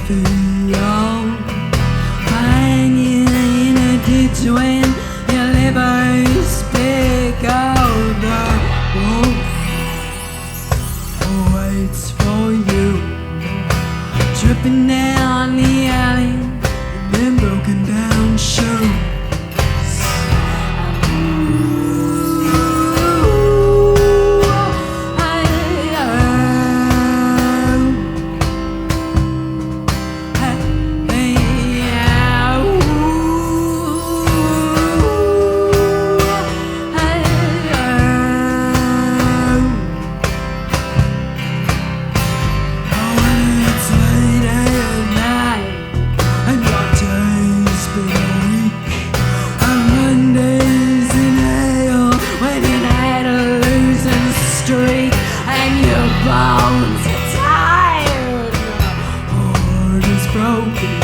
feel hanging in a ditch when your liver's big. Oh, the wolf waits for you, tripping down the alley and then broken down shoes. Bones are tired, heart is broken.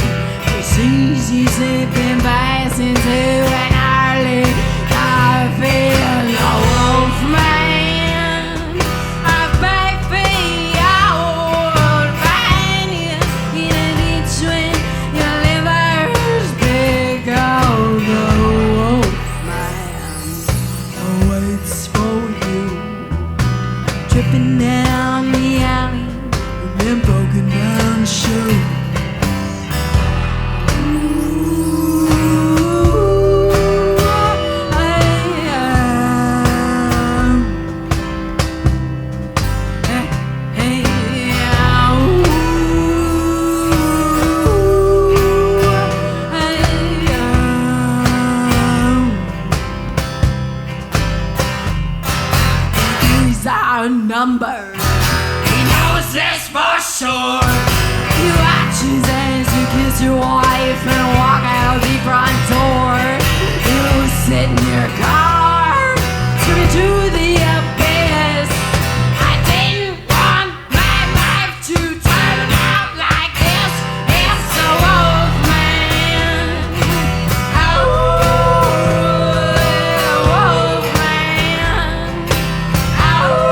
She sees you slipping past into an early feel a wolf man. A back feet, I would find you in a ditch when your liver's big. Oh, the wolf man waits for you, tripping down the alley and then broken down shoes. Our number, he knows this for sure. You watches as you kiss your wife and walk out the front door. You sit in your car, screaming to the abyss. I didn't want my life to turn out like this. It's a wolf man. Oh, wolf man. Oh.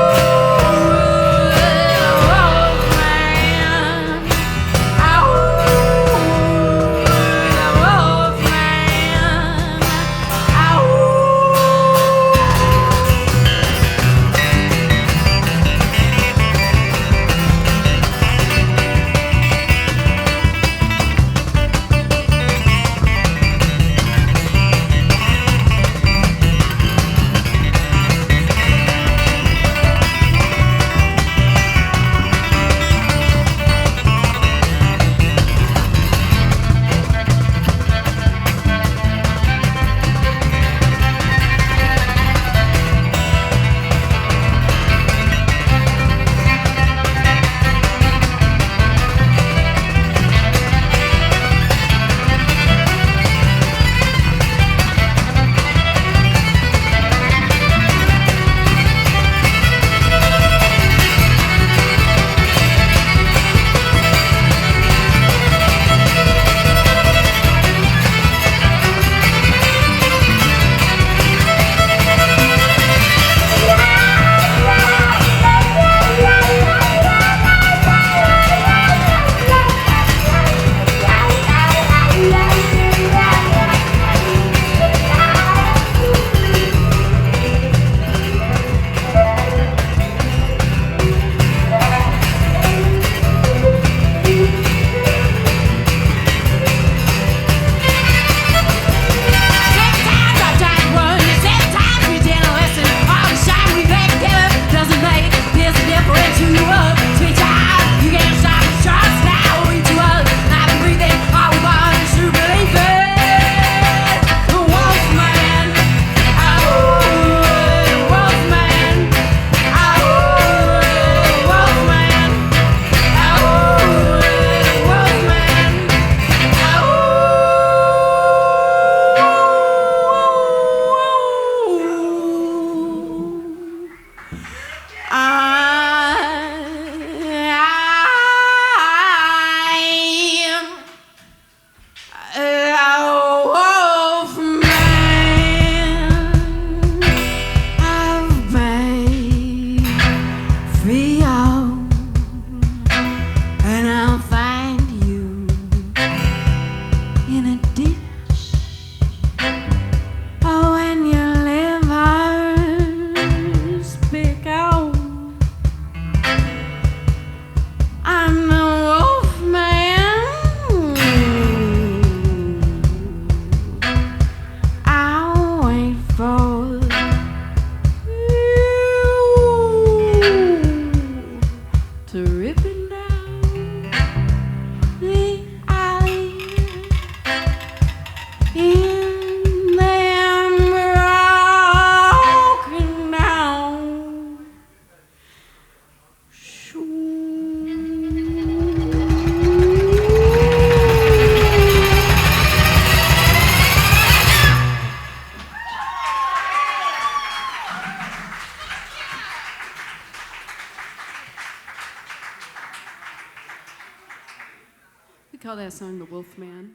call that song The Wolf Man.